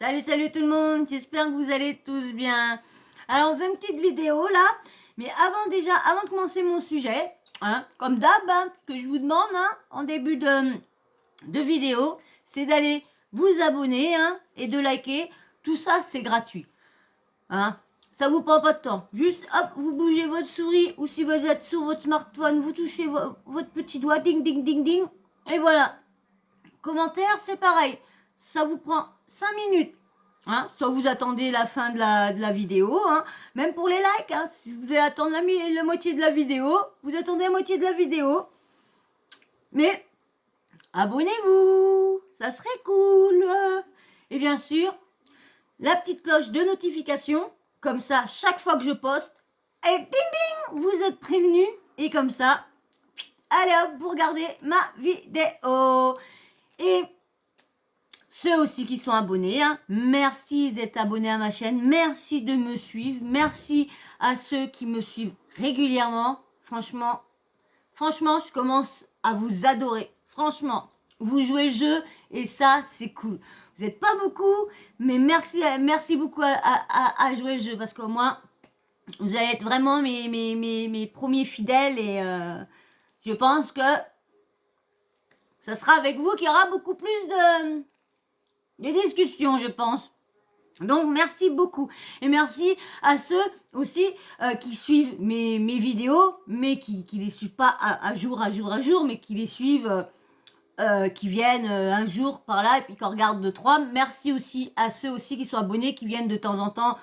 Salut, salut tout le monde, j'espère que vous allez tous bien. Alors on fait une petite vidéo là, mais avant de commencer mon sujet, comme d'hab, ce que je vous demande en début de vidéo, c'est d'aller vous abonner et de liker. Tout ça c'est gratuit. Ça vous prend pas de temps. Juste hop, vous bougez votre souris ou si vous êtes sur votre smartphone, vous touchez votre petit doigt, ding ding ding ding, et voilà. Commentaire, c'est pareil. Ça vous prend 5 minutes. Soit vous attendez la fin de la vidéo, même pour les likes, si vous voulez attendre la moitié de la vidéo, vous attendez la moitié de la vidéo. Mais abonnez-vous, ça serait cool. Et bien sûr, la petite cloche de notification, comme ça, chaque fois que je poste, et ding ding, vous êtes prévenus. Et comme ça, allez hop, vous regardez ma vidéo. Et ceux aussi qui sont abonnés, merci d'être abonnés à ma chaîne, merci de me suivre, merci à ceux qui me suivent régulièrement. Franchement, je commence à vous adorer. Franchement, vous jouez le jeu et ça, c'est cool. Vous n'êtes pas beaucoup, mais merci beaucoup à jouer le jeu parce qu'au moins, vous allez être vraiment mes premiers fidèles et je pense que ce sera avec vous qu'il y aura beaucoup plus de discussions, je pense. Donc, merci beaucoup. Et merci à ceux aussi qui suivent mes vidéos, mais qui les suivent pas à jour, mais qui les suivent, qui viennent un jour par là et puis qui regardent 2-3. Merci aussi à ceux aussi qui sont abonnés, qui viennent de temps en temps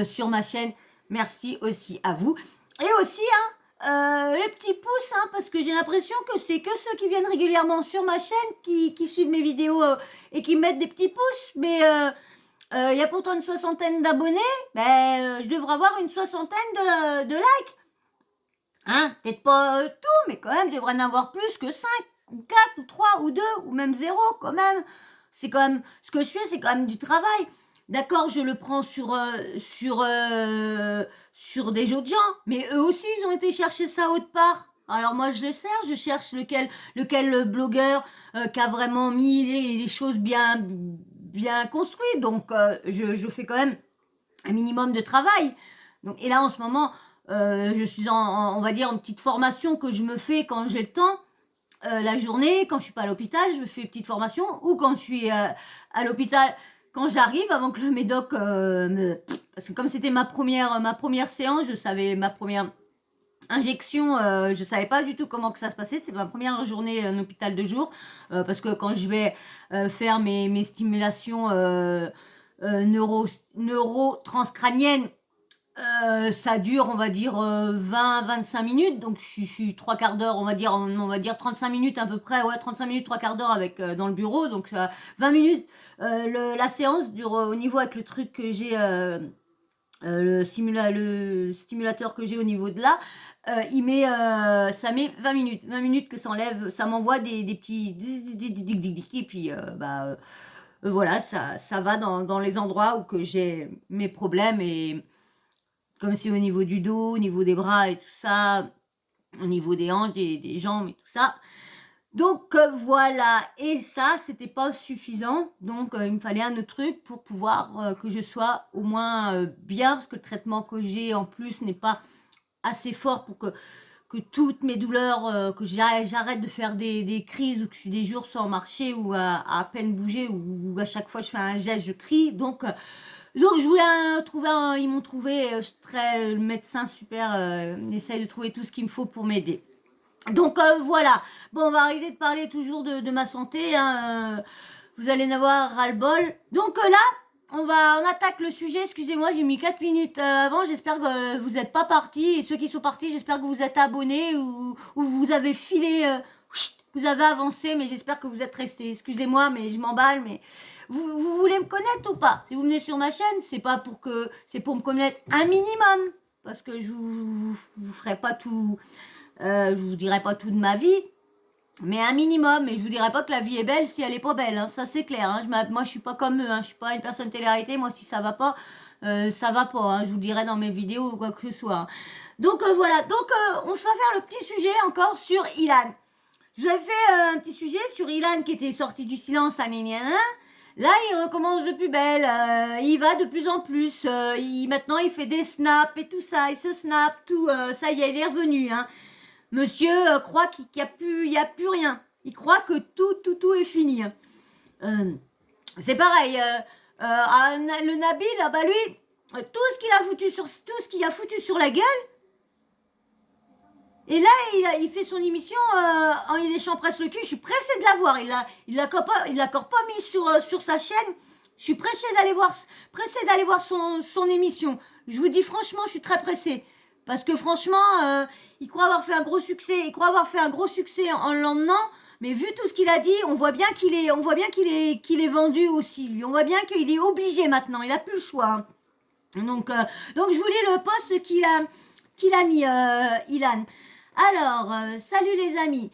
sur ma chaîne. Merci aussi à vous. Et aussi, les petits pouces, parce que j'ai l'impression que c'est que ceux qui viennent régulièrement sur ma chaîne qui suivent mes vidéos et qui mettent des petits pouces, mais il y a pourtant une soixantaine d'abonnés, je devrais avoir une soixantaine de likes. Peut-être pas tout, mais quand même, je devrais en avoir plus que 5, ou 4, ou 3, ou 2, ou même 0, quand même. C'est quand même, ce que je fais, c'est quand même du travail. D'accord, je le prends sur des autres gens, mais eux aussi, ils ont été chercher ça autre part. Alors moi, je cherche lequel blogueur qui a vraiment mis les choses bien construites. Donc, je fais quand même un minimum de travail. Donc, et là, en ce moment, je suis on va dire, en petite formation que je me fais quand j'ai le temps. La journée, quand je suis pas à l'hôpital, je me fais une petite formation, ou quand je suis à l'hôpital, quand j'arrive, avant que le médoc parce que comme c'était ma première séance, je savais ma première injection, je savais pas du tout comment que ça se passait. C'est ma première journée en hôpital de jour, parce que quand je vais faire mes stimulations neurotranscrâniennes, ça dure, on va dire, 20-25 minutes, donc je suis 3/4 d'heure, on va dire 35 minutes à peu près, 35 minutes, 3/4 d'heure avec dans le bureau, donc 20 minutes. La séance dure au niveau avec le truc que j'ai, le stimulateur que j'ai au niveau de là, ça met 20 minutes. 20 minutes que ça enlève, ça m'envoie des petits et puis voilà, ça va dans les endroits où que j'ai mes problèmes, et comme c'est au niveau du dos, au niveau des bras et tout ça, au niveau des hanches, des jambes et tout ça. Donc voilà, et ça, c'était pas suffisant. Donc il me fallait un autre truc pour pouvoir que je sois au moins bien, parce que le traitement que j'ai en plus n'est pas assez fort pour que toutes mes douleurs, que j'arrête de faire des crises, ou que je suis des jours sans marcher, ou à peine bouger, ou à chaque fois je fais un geste, je crie. Donc je voulais ils m'ont trouvé, le médecin super, essaye de trouver tout ce qu'il me faut pour m'aider. Donc voilà, bon, on va arrêter de parler toujours de ma santé, vous allez en avoir ras-le-bol. Donc là, on attaque le sujet. Excusez-moi, j'ai mis 4 minutes avant, j'espère que vous n'êtes pas partis, et ceux qui sont partis, j'espère que vous êtes abonnés, ou vous avez filé, vous avez avancé, mais j'espère que vous êtes restés. Excusez-moi, mais je m'emballe, mais vous voulez me connaître ou pas? Si vous venez sur ma chaîne, c'est pour me connaître un minimum, parce que je vous ferai pas tout, je vous dirai pas tout de ma vie, mais un minimum. Et je vous dirai pas que la vie est belle si elle est pas belle, ça c'est clair. Moi je suis pas comme eux, je suis pas une personne télé-réalité. Moi, si ça va pas, ça va pas. Je vous dirai dans mes vidéos ou quoi que ce soit. Donc voilà. Donc on va faire le petit sujet encore sur Ilan. Je vous avais fait un petit sujet sur Ilan qui était sorti du silence à Néniana. Là, il recommence de plus belle. Il va de plus en plus. Maintenant, il fait des snaps et tout ça. Il se snap, tout. Ça y est, il est revenu. Hein. Monsieur croit qu'il n'y a plus, il y a plus rien. Il croit que tout est fini. Hein. C'est pareil. Le Nabil, ah bah lui, tout ce qu'il a foutu sur la gueule. Et là, il fait son émission en il léchant presque le cul. Je suis pressée de la voir. Il l'a encore pas mis sur sa chaîne. Je suis pressée d'aller voir son émission. Je vous dis franchement, je suis très pressée. Parce que franchement, il croit avoir fait un gros succès. Il croit avoir fait un gros succès en l'emmenant. Mais vu tout ce qu'il a dit, on voit bien qu'il est vendu aussi. Lui. On voit bien qu'il est obligé maintenant. Il a plus le choix. Donc je vous lis le post qu'il a mis, Ilan. Alors, salut les amis.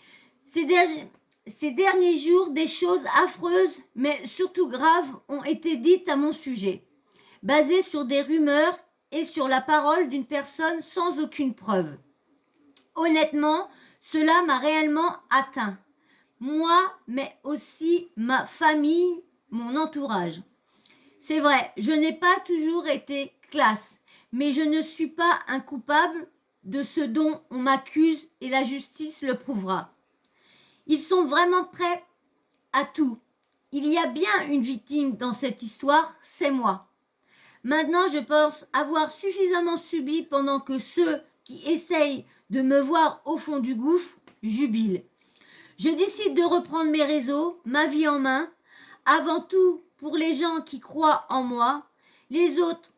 Ces derniers jours, des choses affreuses, mais surtout graves, ont été dites à mon sujet, basées sur des rumeurs et sur la parole d'une personne sans aucune preuve. Honnêtement, cela m'a réellement atteint. Moi, mais aussi ma famille, mon entourage. C'est vrai, je n'ai pas toujours été classe, mais je ne suis pas un coupable de ce dont on m'accuse et la justice le prouvera. Ils sont vraiment prêts à tout. Il y a bien une victime dans cette histoire, c'est moi. Maintenant, je pense avoir suffisamment subi pendant que ceux qui essayent de me voir au fond du gouffre jubilent. Je décide de reprendre mes réseaux, ma vie en main, avant tout pour les gens qui croient en moi. Les autres,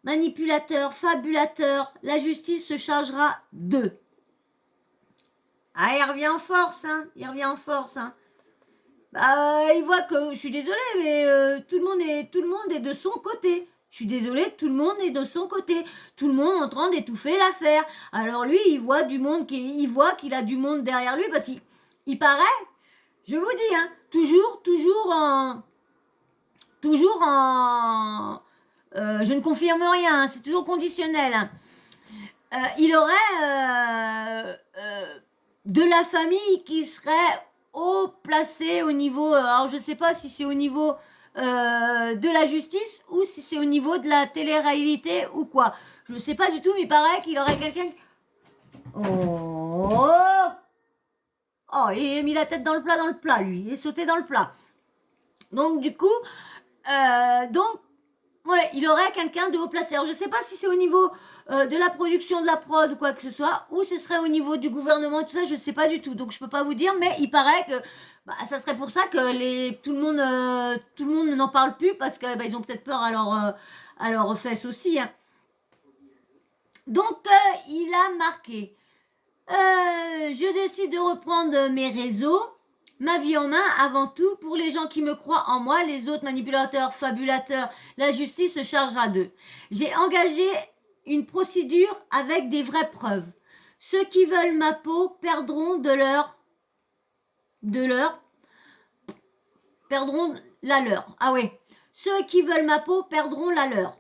manipulateurs, fabulateurs, la justice se chargera d'eux. Ah, il revient en force, hein. Il revient en force, hein. Bah, il voit que, je suis désolée, mais tout le monde est de son côté. Je suis désolée, tout le monde est de son côté. Tout le monde est en train d'étouffer l'affaire. Alors lui, il voit qu'il a du monde derrière lui parce qu'il paraît, je vous dis, hein, toujours en, je ne confirme rien, hein, c'est toujours conditionnel. Hein. Il aurait de la famille qui serait haut placée au niveau, alors je ne sais pas si c'est au niveau de la justice ou si c'est au niveau de la télé-réalité ou quoi. Je ne sais pas du tout, mais il paraît qu'il aurait quelqu'un... Oh, oh, il a mis la tête dans le plat, lui. Il est sauté dans le plat. Donc, du coup, ouais, il aurait quelqu'un de haut placé. Alors, je ne sais pas si c'est au niveau de la production de la prod ou quoi que ce soit, ou ce serait au niveau du gouvernement et tout ça, je ne sais pas du tout. Donc, je ne peux pas vous dire, mais il paraît que ça serait pour ça que tout le monde n'en parle plus parce que ils ont peut-être peur à leurs fesses aussi. Hein. Donc, il a marqué. Je décide de reprendre mes réseaux, ma vie en main avant tout. Pour les gens qui me croient en moi, les autres manipulateurs, fabulateurs, la justice se chargera d'eux. J'ai engagé une procédure avec des vraies preuves. Ceux qui veulent ma peau perdront perdront la leur. Ah oui. Ceux qui veulent ma peau perdront la leur.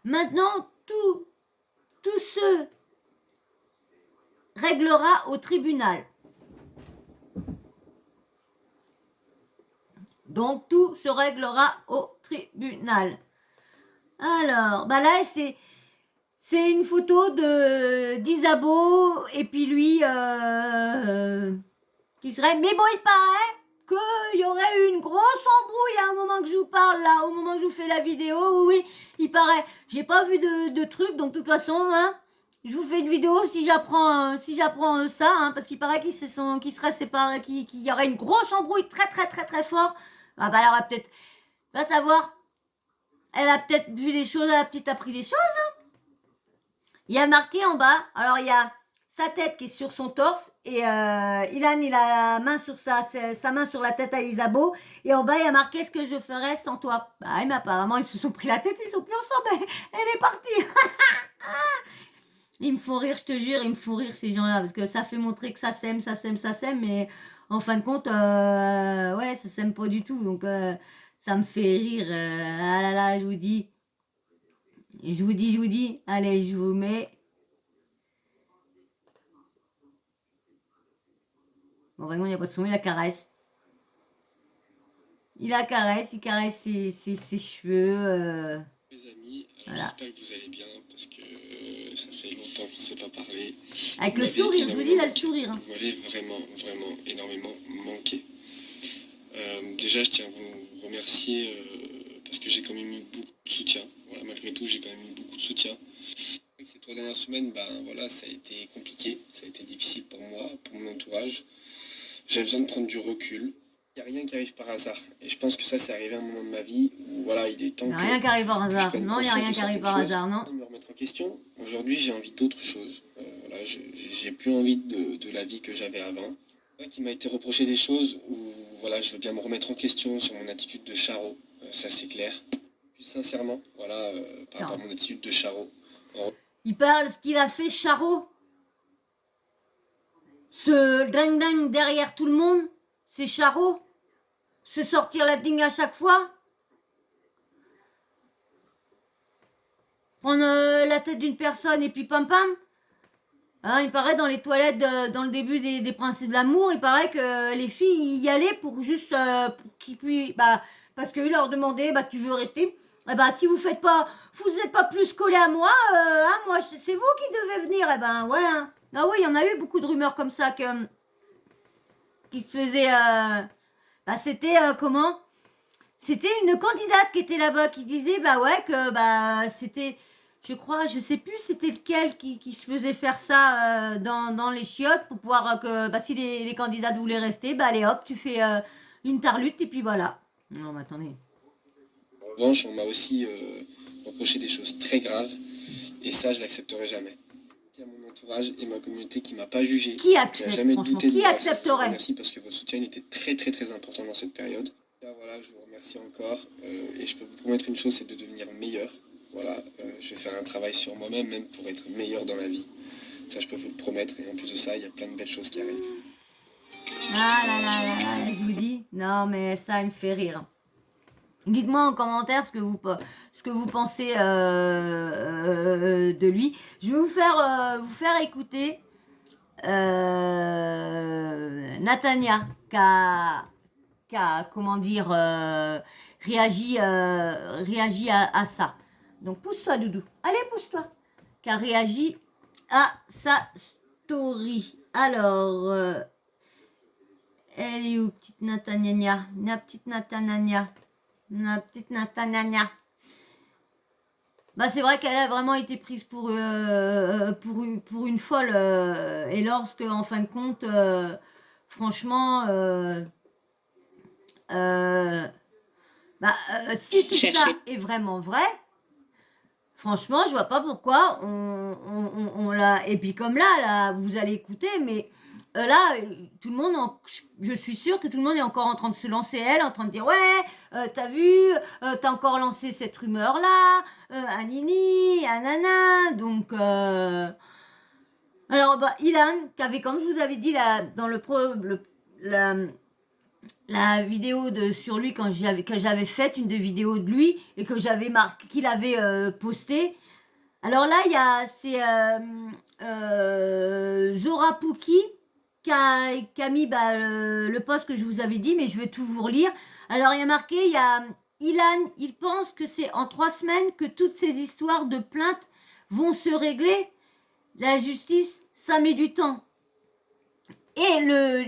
Maintenant, tout se réglera au tribunal. Donc, tout se réglera au tribunal. Alors, là, c'est une photo d'Isabeau et puis lui qui serait... Mais bon, il paraît qu'il y aurait eu une grosse embrouille à un moment que je vous parle, là, au moment que je vous fais la vidéo. Oui, il paraît. J'ai pas vu de truc, donc de toute façon, hein, je vous fais une vidéo si j'apprends ça, hein, parce qu'il paraît qu'ils seraient séparés, qu'il y aurait une grosse embrouille très, très, très, très fort. Ah bah alors, peut-être, va savoir, elle a peut-être vu des choses, elle a peut-être appris des choses. Hein. Il y a marqué en bas, alors il y a sa tête qui est sur son torse et Ilan, il a la main sur sa main sur la tête à Isabeau et en bas il y a marqué ce que je ferais sans toi. Bah mais apparemment ils se sont pris la tête, ils sont plus ensemble, elle est partie. Ils me font rire, je te jure, ils me font rire ces gens-là parce que ça fait montrer que ça s'aime, mais en fin de compte, ouais, ça s'aime pas du tout. Donc, ça me fait rire. Ah là là, je vous dis. Allez, je vous mets. Bon, vraiment, il n'y a pas de son, il la caresse. il caresse ses cheveux. Les amis, alors Voilà. j'espère que vous allez bien parce que ça fait longtemps qu'on ne s'est pas parlé. Avec Vous le m'avez sourire, je vous dis, énormément il a le manqué. sourire. Vous m'avez vraiment, vraiment énormément manqué. Déjà, je tiens à vous remercier parce que j'ai quand même eu beaucoup de soutien. Voilà, malgré tout, j'ai quand même eu beaucoup de soutien. Ces 3 dernières semaines, ben voilà, ça a été compliqué, ça a été difficile pour moi, pour mon entourage. J'ai besoin de prendre du recul. Il n'y a rien qui arrive par hasard. Et je pense que ça, c'est arrivé à un moment de ma vie où voilà, il est Il temps n'y a que rien qui arrive par je hasard. prenne Non, il n'y a conscience rien de qui arrive certaines par choses, hasard, non. de me remettre en question. Aujourd'hui, j'ai envie d'autre chose. Voilà, j'ai plus envie de la vie que j'avais avant. Ouais, qui m'a été reproché des choses où voilà, je veux bien me remettre en question sur mon attitude de Charo, ça c'est clair. Plus sincèrement, voilà, par rapport à Non. mon attitude de Charo. Il parle ce qu'il a fait, Charo. Ce ding-ding derrière tout le monde, c'est Charo. Se sortir la ding à chaque fois. Prendre la tête d'une personne et puis pam pam. Hein, il paraît dans les toilettes, dans le début des Princes de l'amour, il paraît que les filles y allaient pour juste pour qu'ils puissent, bah, parce qu'ils leur demandaient, bah, tu veux rester, eh bah, si vous êtes pas plus collés à moi, hein, moi, c'est vous qui devez venir, eh ben, ouais, hein. Ah oui, il y en a eu beaucoup de rumeurs comme ça qui se faisaient, bah, c'était comment? C'était une candidate qui était là-bas qui disait, bah ouais, que bah c'était, je crois, je sais plus c'était lequel qui se faisait faire ça dans les chiottes pour pouvoir que, bah si les candidates voulaient rester, bah allez hop, tu fais une tarlute et puis voilà. Non, mais attendez. En revanche, on m'a aussi reproché des choses très graves et ça, je l'accepterai jamais. Merci à mon entourage et ma communauté qui m'a pas jugé, Qui qui a accepte, jamais franchement, douté de qui moi. Et ça, je vous accepterait? remercie parce que votre soutien était très très très important dans cette période. Là, voilà, je vous remercie encore et je peux vous promettre une chose, c'est de devenir meilleur. Voilà, je vais faire un travail sur moi-même, même pour être meilleur dans la vie. Ça, je peux vous le promettre. Et en plus de ça, il y a plein de belles choses qui arrivent. Ah là là là là, je vous dis, non mais ça il me fait rire. Dites-moi en commentaire ce que vous pensez de lui. Je vais vous faire écouter Natania comment dire, réagi à ça. Donc pousse-toi, Doudou. Allez, pousse-toi. Qui a réagi à sa story. Alors, elle est où, petite Natania? La petite Natania. La petite Natania. Bah, c'est vrai qu'elle a vraiment été prise pour une folle. Et lorsque, en fin de compte, franchement, bah, si tout ça est vraiment vrai, franchement, je vois pas pourquoi on l'a. Et puis comme là, vous allez écouter, mais là, tout le monde, je suis sûre que tout le monde est encore en train de se lancer, elle, en train de dire ouais, t'as vu, t'as encore lancé cette rumeur là, Anini, Anana, donc. Alors, bah, Ilan, qui avait, comme je vous avais dit là, dans la, la vidéo sur lui que j'avais faite, une des vidéos de lui et que j'avais marqué, qu'il avait posté. Alors là, il y a Zora Pouki qui a mis bah, le post que je vous avais dit, mais je vais tout vous relire. Alors il y a marqué, il y a Ilan, il pense que c'est en 3 semaines que toutes ces histoires de plaintes vont se régler. La justice, ça met du temps. Et le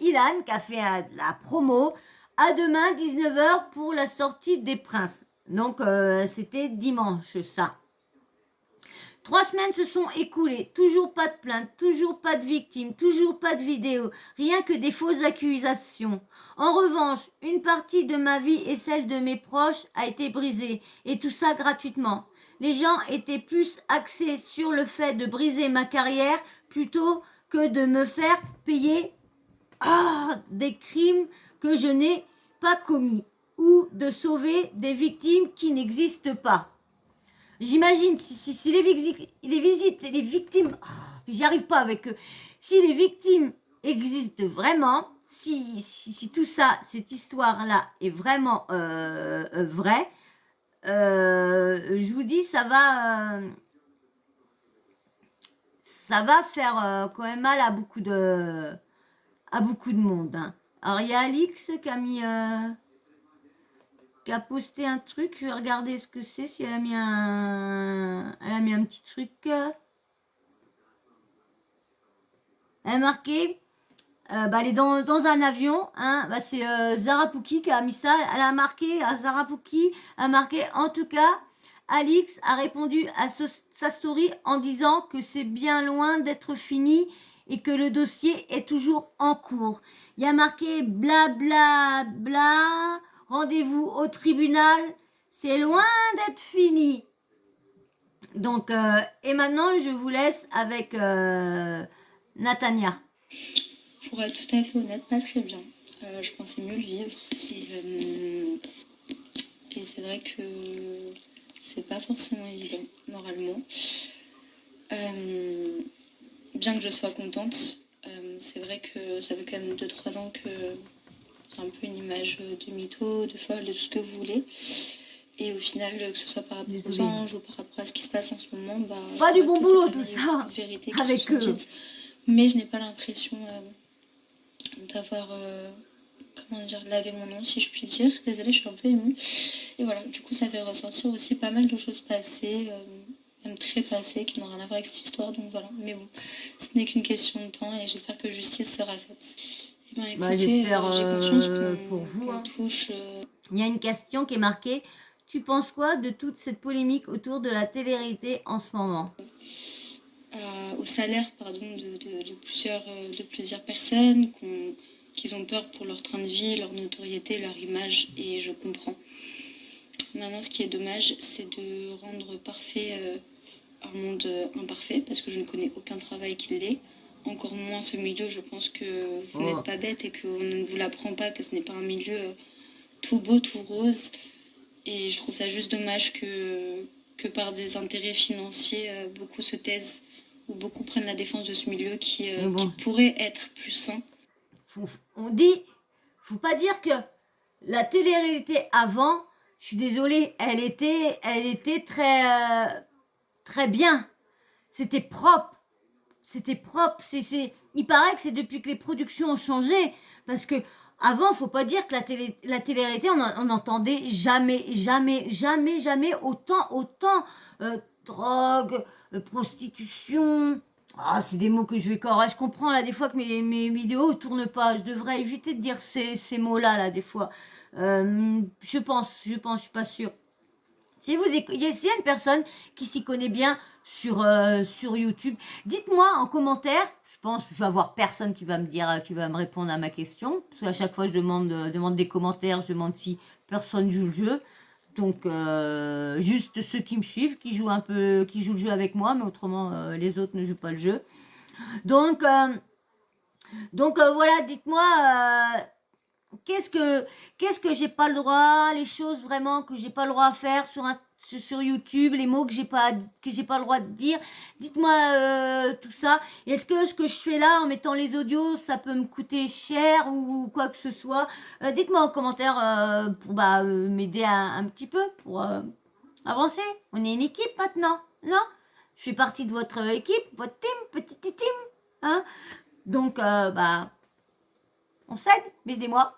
Ilan qui a fait la promo, à demain 19h pour la sortie des Princes. Donc c'était dimanche ça. 3 semaines se sont écoulées, toujours pas de plainte, toujours pas de victimes, toujours pas de vidéo, rien que des fausses accusations. En revanche, une partie de ma vie et celle de mes proches a été brisée, et tout ça gratuitement. Les gens étaient plus axés sur le fait de briser ma carrière plutôt que de me faire payer des crimes que je n'ai pas commis ou de sauver des victimes qui n'existent pas. J'imagine si les victimes, j'y arrive pas avec eux. Si les victimes existent vraiment, si tout ça, cette histoire-là est vraiment vraie, je vous dis, ça va faire quand même mal à beaucoup de monde. Hein. Alors, il y a Alix qui a posté un truc. Je vais regarder ce que c'est, si elle a mis un petit truc. Elle a marqué, elle est dans un avion, hein, c'est Zara Pouki qui a mis ça. Elle a marqué, Zara Pouki a marqué, en tout cas, Alix a répondu à sa story en disant que c'est bien loin d'être fini et que le dossier est toujours en cours. Il y a marqué bla bla bla, rendez-vous au tribunal, c'est loin d'être fini. Donc, et maintenant, je vous laisse avec Natania. Pour être tout à fait honnête, pas très bien. Je pensais mieux le vivre. Et c'est vrai que c'est pas forcément évident, moralement. Bien que je sois contente, c'est vrai que ça fait quand même 2-3 ans que j'ai un peu une image de mytho, de folle, de tout ce que vous voulez. Et au final, que ce soit par rapport aux anges ou par rapport à ce qui se passe en ce moment, pas du bon boulot tout ça, vérité qui avec se sont dites. Mais je n'ai pas l'impression d'avoir, comment dire, lavé mon nom, si je puis dire. Désolée, je suis un peu émue. Et voilà, du coup, ça fait ressortir aussi pas mal de choses passées, même très passées, qui n'ont rien à voir avec cette histoire. Donc voilà, mais bon, ce n'est qu'une question de temps et j'espère que justice sera faite. Et ben, écoutez, j'espère j'ai conscience pour vous. Qu'on touche... Il y a une question qui est marquée. Tu penses quoi de toute cette polémique autour de la télé-réalité en ce moment? Au salaire de plusieurs personnes qui ont peur pour leur train de vie, leur notoriété, leur image, et je comprends. Maintenant, ce qui est dommage, c'est de rendre parfait un monde imparfait, parce que je ne connais aucun travail qui l'est, encore moins ce milieu. Je pense que vous n'êtes pas bête et qu'on ne vous l'apprend pas, que ce n'est pas un milieu tout beau, tout rose, et je trouve ça juste dommage que par des intérêts financiers, beaucoup se taisent ou beaucoup prennent la défense de ce milieu qui pourrait être plus sain. On dit, faut pas dire que la télé-réalité avant, je suis désolée, elle était très, très bien. C'était propre. C'était propre. Il paraît que c'est depuis que les productions ont changé. Parce que avant, faut pas dire que la télé-réalité, on n'entendait jamais autant drogue, prostitution. Ah, c'est des mots que je vais corriger. Je comprends là des fois que mes vidéos tournent pas. Je devrais éviter de dire ces mots-là là des fois. Je pense, je suis pas sûre. S'il y a une personne qui s'y connaît bien sur YouTube, dites-moi en commentaire. Je pense que je vais avoir personne qui va me répondre à ma question. Parce qu'à chaque fois, je demande des commentaires, je demande si personne joue le jeu. Donc, juste ceux qui me suivent, qui jouent le jeu avec moi, mais autrement, les autres ne jouent pas le jeu. Donc voilà, dites-moi, qu'est-ce que j'ai pas le droit, les choses vraiment que j'ai pas le droit à faire sur YouTube, les mots que j'ai pas le droit de dire. Dites-moi tout ça. Est-ce que ce que je fais là en mettant les audios, ça peut me coûter cher ou quoi que ce soit? Dites-moi en commentaire pour m'aider un petit peu pour avancer. On est une équipe maintenant, non? Je fais partie de votre équipe, votre team, petite team, hein? Donc on s'aide, mais aidez-moi.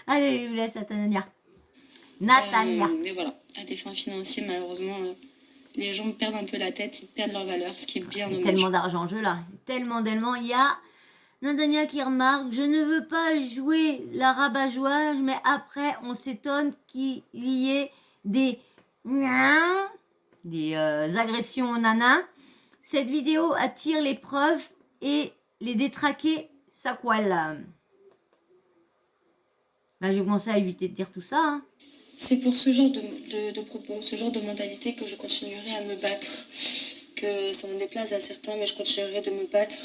Allez, je vous laisse Natania. Mais voilà, à des fins financières, malheureusement, les gens perdent un peu la tête, ils perdent leur valeur, ce qui est bien dommage. Tellement d'argent en jeu là, tellement. Il y a Natania qui remarque, je ne veux pas jouer la rabat-joie, mais après on s'étonne qu'il y ait des agressions aux nanas. Cette vidéo attire les preuves et les détraqués s'accoilent. Je vais commencer à éviter de dire tout ça. Hein. C'est pour ce genre de propos, ce genre de mentalité que je continuerai à me battre. Que ça me déplaise à certains, mais je continuerai de me battre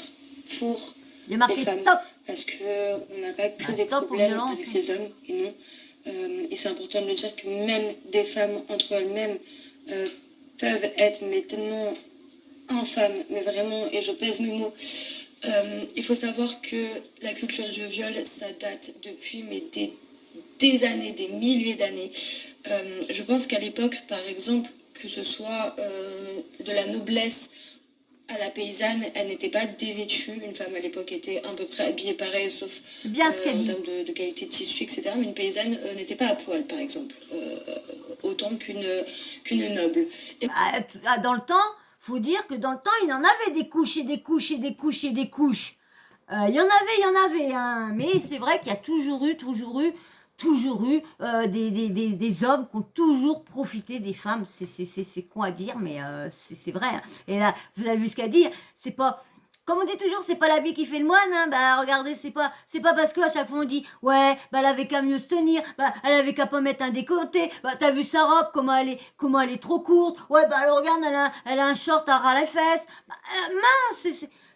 pour les femmes. Stop. Parce qu'on n'a pas que des problèmes avec les hommes, et non. Et c'est important de le dire que même des femmes entre elles-mêmes peuvent être mais tellement infâmes, mais vraiment, et je pèse mes mots. Il faut savoir que la culture du viol, ça date depuis des années, des milliers d'années. Je pense qu'à l'époque, par exemple, que ce soit de la noblesse à la paysanne, elle n'était pas dévêtue. Une femme à l'époque était à peu près habillée pareil, sauf C'est bien ce qu'elle en dit. termes de qualité de tissu, etc. Mais une paysanne n'était pas à poil, par exemple, autant qu'une noble. Et Dans le temps, faut dire que dans le temps, il en avait des couches et des couches et des couches et des couches. Il y en avait, hein. Mais c'est vrai qu'il y a toujours eu des hommes qui ont toujours profité des femmes. C'est con à dire, mais c'est vrai, hein. Et là, vous avez vu ce qu'elle dit, c'est pas... Comme on dit toujours, c'est pas l'habit qui fait le moine, hein. Bah regardez, c'est pas parce que à chaque fois on dit ouais, bah elle avait qu'à mieux se tenir, bah elle avait qu'à pas mettre un décolleté, bah t'as vu sa robe comment elle est trop courte, ouais bah alors regarde elle a un short à ras les fesses, bah, mince,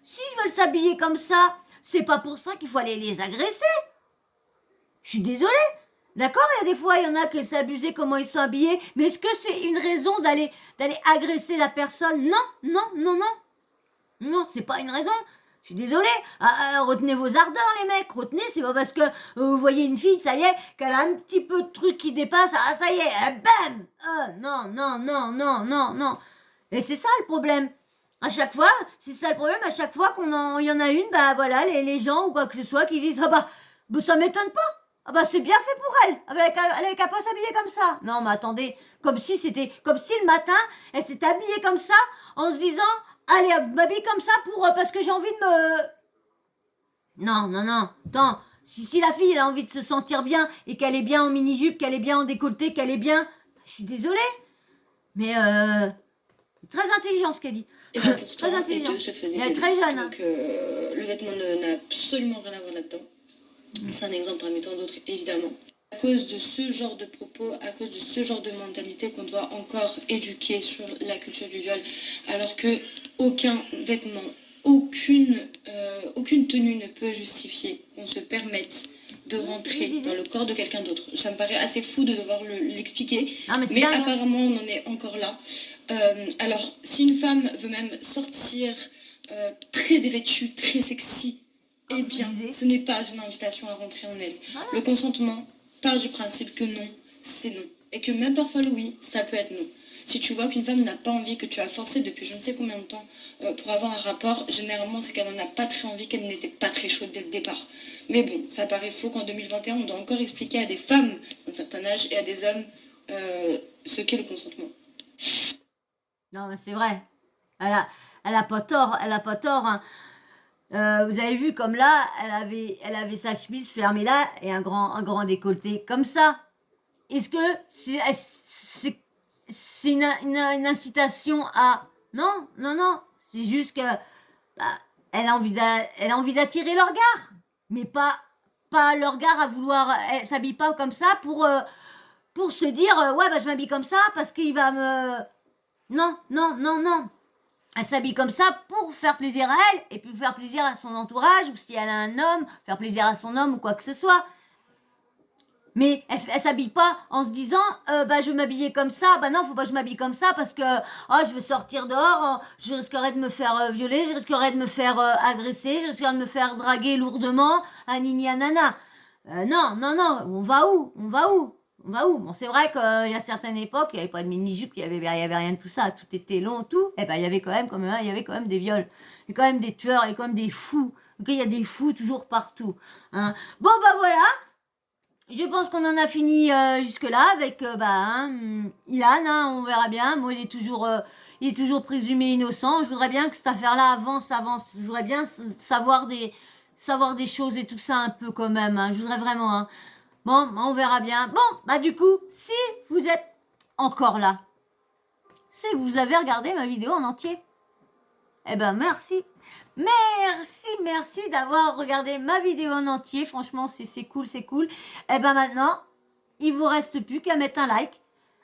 s'ils veulent s'habiller comme ça, c'est pas pour ça qu'il faut aller les agresser. Je suis désolée. D'accord, il y a des fois, il y en a qui s'abuser comment ils sont habillés, mais est-ce que c'est une raison d'aller agresser la personne? Non, non, non, non. Non, c'est pas une raison. Je suis désolée. Retenez vos ardeurs, les mecs. Retenez, c'est pas parce que vous voyez une fille, ça y est, qu'elle a un petit peu de truc qui dépasse. Ah, ça y est, bam. Non, non, non, non, non, non. Et c'est ça le problème. À chaque fois, c'est ça le problème. À chaque fois il y en a une, bah voilà, les gens ou quoi que ce soit qui disent bah ça m'étonne pas. Ah bah c'est bien fait pour elle. Ah bah, elle avait qu'à pas s'habiller comme ça. Non, mais attendez, comme si le matin, elle s'était habillée comme ça en se disant allez, hop, je m'habille comme ça parce que j'ai envie de me... Non, non, non. Attends, si la fille elle a envie de se sentir bien et qu'elle est bien en mini-jupe, qu'elle est bien en décolleté, qu'elle est bien... Je suis désolée. Mais très intelligent ce qu'elle dit. Et bien pourtant, très les intelligent. deux se faisaient Elle est violer. très jeune. Donc le vêtement n'a absolument rien à voir là-dedans. C'est un exemple parmi tant d'autres, évidemment. À cause de ce genre de propos, à cause de ce genre de mentalité qu'on doit encore éduquer sur la culture du viol, alors que aucun vêtement, aucune tenue ne peut justifier qu'on se permette de rentrer dans le corps de quelqu'un d'autre. Ça me paraît assez fou de devoir l'expliquer, mais apparemment on en est encore là. Alors, si une femme veut même sortir très dévêtue, très sexy, eh bien, ce n'est pas une invitation à rentrer en elle. Voilà. Le consentement part du principe que non, c'est non. Et que même parfois le oui, ça peut être non. Si tu vois qu'une femme n'a pas envie, que tu as forcé depuis je ne sais combien de temps pour avoir un rapport, généralement c'est qu'elle n'en a pas très envie, qu'elle n'était pas très chaude dès le départ. Mais bon, ça paraît faux qu'en 2021, on doit encore expliquer à des femmes d'un certain âge et à des hommes ce qu'est le consentement. Non, mais c'est vrai. Elle a pas tort, hein. Vous avez vu comme là, elle avait sa chemise fermée là et un grand décolleté comme ça. Est-ce que c'est une incitation à... Non, non, non. C'est juste que elle a envie d'attirer leur regard, mais pas le regard à vouloir... Elle s'habille pas comme ça pour se dire ouais bah je m'habille comme ça parce qu'il va me... Non, non, non, non. Elle s'habille comme ça pour faire plaisir à elle et puis faire plaisir à son entourage ou si elle a un homme, faire plaisir à son homme ou quoi que ce soit. Mais elle s'habille pas en se disant bah je vais m'habiller comme ça, bah non faut pas que je m'habille comme ça parce que je vais sortir dehors, je risquerais de me faire violer, je risquerais de me faire agresser, je risquerais de me faire draguer lourdement, nini nana. Non, non, non, on va où? Bon, c'est vrai qu'il y a certaines époques, il n'y avait pas de mini-jupe, il y avait rien de tout ça, tout était long, tout. Et ben, il y avait quand même des viols, il y a quand même des tueurs, il y a quand même des fous. Donc, il y a des fous toujours partout. Hein. Bon, bah voilà. Je pense qu'on en a fini jusque-là avec Ilan, hein, on verra bien. Moi, il est toujours présumé innocent. Je voudrais bien que cette affaire-là avance. Je voudrais bien savoir des choses et tout ça un peu quand même. Hein. Je voudrais vraiment... Hein. Bon, on verra bien. Bon, bah du coup, si vous êtes encore là, c'est que vous avez regardé ma vidéo en entier. Eh ben, merci. Merci d'avoir regardé ma vidéo en entier. Franchement, c'est cool. Eh ben maintenant, il vous reste plus qu'à mettre un like,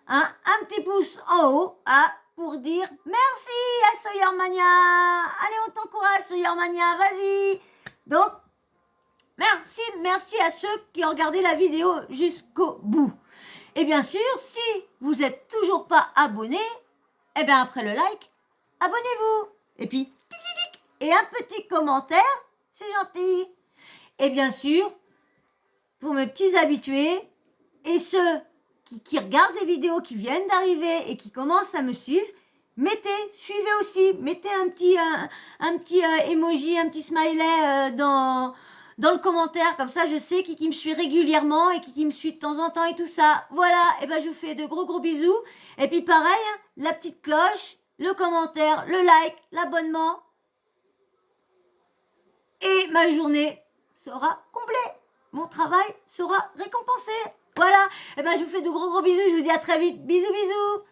un petit pouce en haut, pour dire merci à Soyermania. Allez, on t'encourage, Soyermania, vas-y. Donc, merci à ceux qui ont regardé la vidéo jusqu'au bout. Et bien sûr, si vous n'êtes toujours pas abonné, eh bien après le like, abonnez-vous. Et puis, et un petit commentaire, c'est gentil. Et bien sûr, pour mes petits habitués et ceux qui regardent les vidéos qui viennent d'arriver et qui commencent à me suivre, suivez aussi, mettez un petit emoji, un petit smiley dans le commentaire, comme ça je sais qui me suit régulièrement et qui me suit de temps en temps et tout ça. Voilà, et ben je vous fais de gros bisous. Et puis pareil, hein, la petite cloche, le commentaire, le like, l'abonnement. Et ma journée sera complète. Mon travail sera récompensé. Voilà, et ben je vous fais de gros bisous, je vous dis à très vite. Bisous.